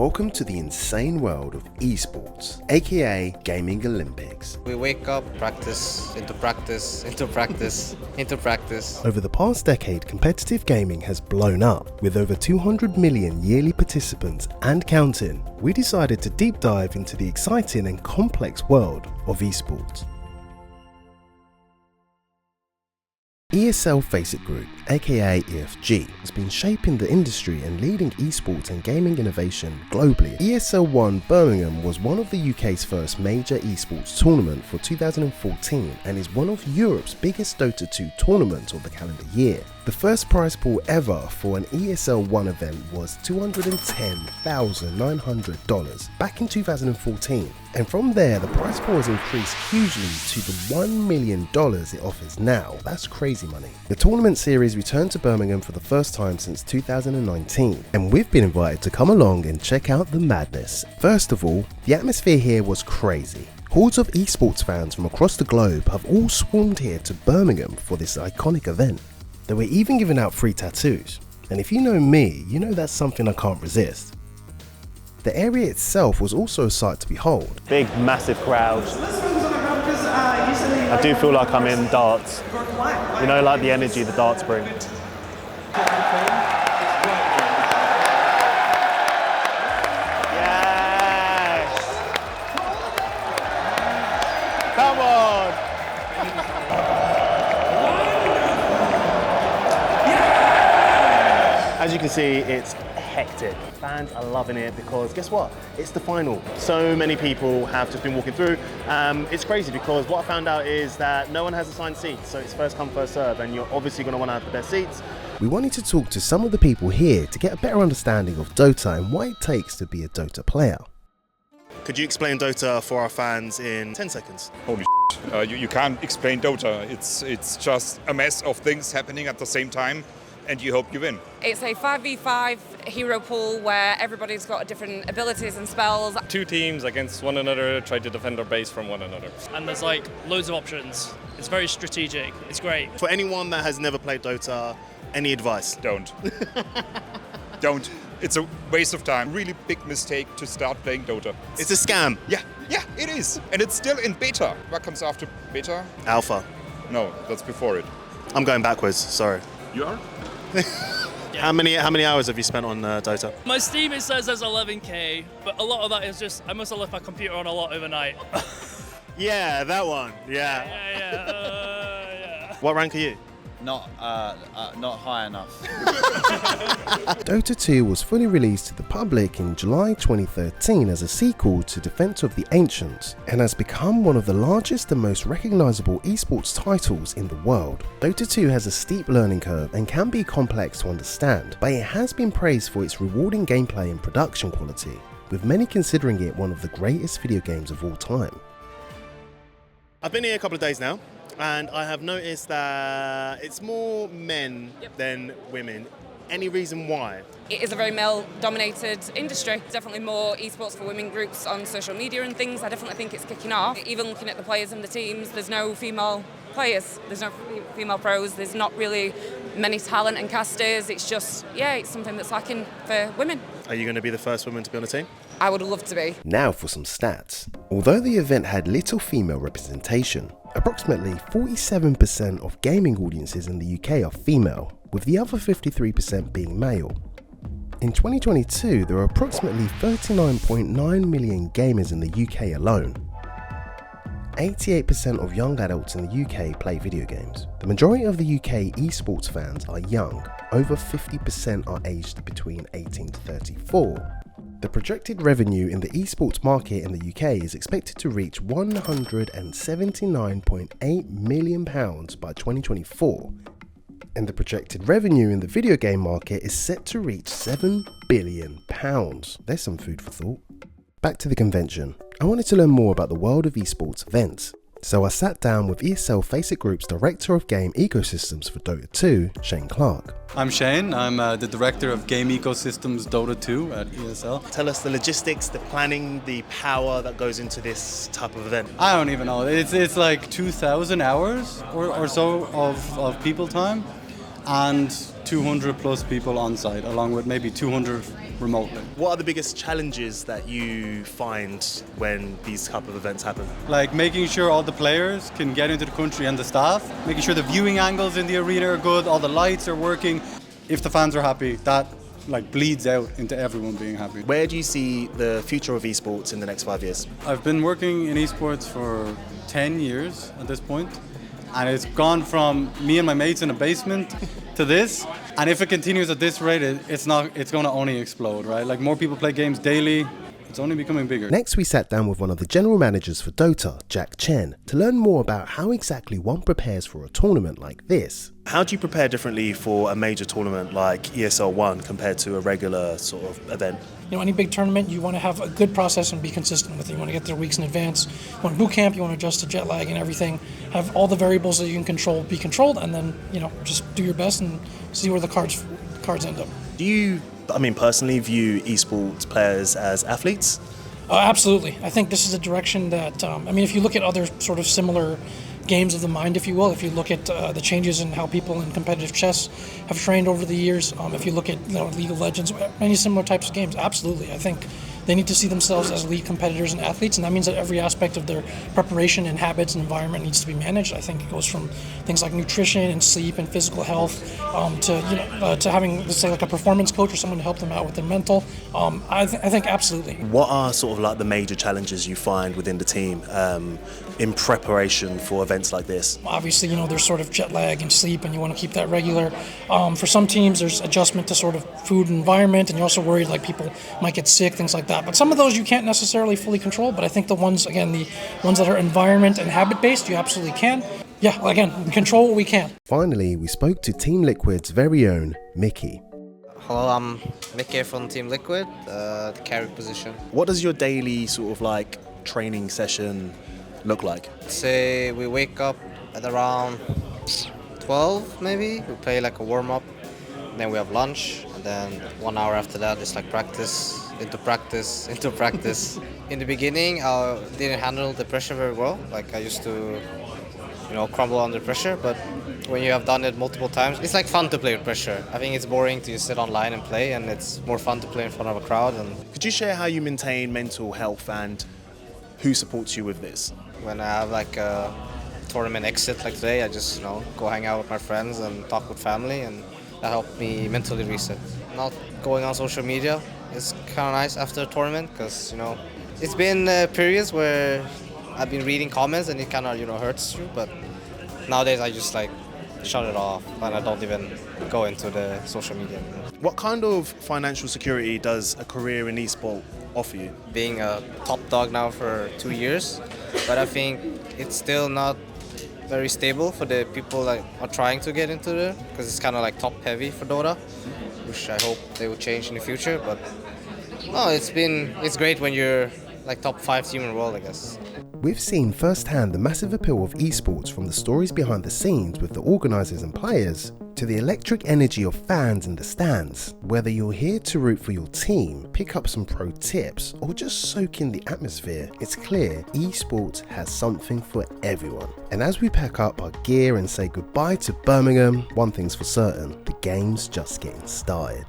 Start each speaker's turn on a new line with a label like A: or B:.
A: Welcome to the insane world of esports, aka Gaming Olympics.
B: We wake up, practice, into practice, into practice, into practice.
A: Over the past decade, competitive gaming has blown up. With over 200 million yearly participants and counting, we decided to deep dive into the exciting and complex world of esports. ESL Faceit Group, aka EFG, has been shaping the industry and leading esports and gaming innovation globally. ESL1 Birmingham was one of the UK's first major esports tournament for 2014 and is one of Europe's biggest Dota 2 tournaments of the calendar year. The first prize pool ever for an ESL One event was $210,900 back in 2014, and from there the prize pool has increased hugely to the $1 million it offers now. That's crazy money. The tournament series returned to Birmingham for the first time since 2019, and we've been invited to come along and check out the madness. First of all, the atmosphere here was crazy. Hordes of esports fans from across the globe have all swarmed here to Birmingham for this iconic event. They were even giving out free tattoos, and if you know me, you know that's something I can't resist. The area itself was also a sight to behold.
C: Big, massive crowds. I do feel like I'm in darts. You know, like the energy the darts bring. Yes! Come on! As you can see, it's hectic. Fans are loving it because guess what? It's the final. So many people have just been walking through. It's crazy because what I found out is that no one has assigned seats, so it's first come, first serve, and you're obviously going to want to have the best seats.
A: We wanted to talk to some of the people here to get a better understanding of Dota and what it takes to be a Dota player.
C: Could you explain Dota for our fans in 10 seconds?
D: Holy shit. You can't explain Dota. It's just a mess of things happening at the same time, and you hope you win.
E: It's a 5v5 hero pool where everybody's got different abilities and spells.
F: Two teams against one another try to defend their base from one another.
G: And there's like loads of options. It's very strategic. It's great.
C: For anyone that has never played Dota, any advice?
D: Don't. Don't. It's a waste of time. Really big mistake to start playing Dota.
C: It's a scam.
D: Yeah, it is. And it's still in beta. What comes after beta?
C: Alpha.
D: No, that's before it.
C: I'm going backwards, sorry.
D: You are?
C: Yeah. How many hours have you spent on Dota?
G: My Steam, it says there's 11k, but a lot of that is just, I must have left my computer on a lot overnight.
C: Yeah, that one. Yeah.
G: Yeah.
C: What rank are you?
H: Not high enough.
A: Dota 2 was fully released to the public in July 2013 as a sequel to Defense of the Ancients and has become one of the largest and most recognizable esports titles in the world. Dota 2 has a steep learning curve and can be complex to understand, but it has been praised for its rewarding gameplay and production quality, with many considering it one of the greatest video games of all time.
C: I've been here a couple of days now, and I have noticed that it's more men than women. Any reason why?
E: It is a very male-dominated industry. Definitely more esports for women groups on social media and things. I definitely think it's kicking off. Even looking at the players and the teams, there's no female players. There's no female pros. There's not really many talent and casters. It's just, it's something that's lacking for women.
C: Are you going to be the first woman to be on a team?
E: I would love to be.
A: Now for some stats. Although the event had little female representation, approximately 47% of gaming audiences in the UK are female, with the other 53% being male. In 2022, there are approximately 39.9 million gamers in the UK alone. 88% of young adults in the UK play video games. The majority of the UK esports fans are young. Over 50% are aged between 18 to 34. The projected revenue in the esports market in the UK is expected to reach £179.8 million by 2024, and the projected revenue in the video game market is set to reach £7 billion. There's some food for thought. Back to the convention. I wanted to learn more about the world of esports events, so I sat down with ESL Faceit Group's Director of Game Ecosystems for Dota 2, Shane Clark.
I: I'm Shane, I'm the Director of Game Ecosystems Dota 2 at ESL.
C: Tell us the logistics, the planning, the power that goes into this type of event.
I: I don't even know, it's like 2,000 hours or so of people time and 200 plus people on site, along with maybe 200 remotely.
C: What are the biggest challenges that you find when these type of events happen?
I: Like making sure all the players can get into the country and the staff, making sure the viewing angles in the arena are good, all the lights are working. If the fans are happy, that like bleeds out into everyone being happy.
C: Where do you see the future of esports in the next 5 years?
I: I've been working in esports for 10 years at this point, and it's gone from me and my mates in a basement to this. And if it continues at this rate, it's going to only explode, right? Like more people play games daily. It's only becoming bigger.
A: Next, we sat down with one of the general managers for Dota, Jack Chen, to learn more about how exactly one prepares for a tournament like this.
C: How do you prepare differently for a major tournament like ESL One compared to a regular sort of event?
J: Any big tournament, you want to have a good process and be consistent with it. You want to get there weeks in advance. You want boot camp, you want to adjust to jet lag and everything. Have all the variables that you can control be controlled, and then just do your best and see where the cards end up.
C: Do you, personally view esports players as athletes?
J: Absolutely. I think this is a direction that, if you look at other sort of similar games of the mind, if you will, if you look at the changes in how people in competitive chess have trained over the years, if you look at League of Legends, many similar types of games, absolutely. I think they need to see themselves as elite competitors and athletes, and that means that every aspect of their preparation and habits and environment needs to be managed. I think it goes from things like nutrition and sleep and physical health to having, let's say, like a performance coach or someone to help them out with their mental. I think absolutely.
C: What are sort of like the major challenges you find within the team in preparation for events like this?
J: Obviously, there's sort of jet lag and sleep, and you want to keep that regular. For some teams, there's adjustment to sort of food and environment, and you're also worried like people might get sick, things like that. But some of those you can't necessarily fully control, but I think the ones that are environment and habit-based, you absolutely can. Yeah, again, we control what we can.
A: Finally, we spoke to Team Liquid's very own Mickey.
B: Hello, I'm Mickey from Team Liquid, the carry position.
C: What does your daily sort of like training session look like?
B: Say we wake up at around 12 maybe, we play like a warm-up, then we have lunch, and then 1 hour after that it's like practice. Into practice. In the beginning, I didn't handle the pressure very well. Like I used to, crumble under pressure. But when you have done it multiple times, it's like fun to play with pressure. I think it's boring to just sit online and play, and it's more fun to play in front of a crowd. And
C: could you share how you maintain mental health and who supports you with this?
B: When I have like a tournament exit like today, I just go hang out with my friends and talk with family, and that helped me mentally reset. Not going on social media. It's kind of nice after a tournament because, it's been periods where I've been reading comments and it kind of, hurts you. But nowadays I just shut it off and I don't even go into the social media anymore.
C: What kind of financial security does a career in eSport offer you?
B: Being a top dog now for 2 years, but I think it's still not very stable for the people that are trying to get into it because it's kind of top heavy for Dota, which I hope they will change in the future. But no, it's great when you're top 5 team in the world, I guess.
A: We've seen firsthand the massive appeal of esports, from the stories behind the scenes with the organisers and players to the electric energy of fans in the stands. Whether you're here to root for your team, pick up some pro tips, or just soak in the atmosphere, it's clear esports has something for everyone. And as we pack up our gear and say goodbye to Birmingham, one thing's for certain, the game's just getting started.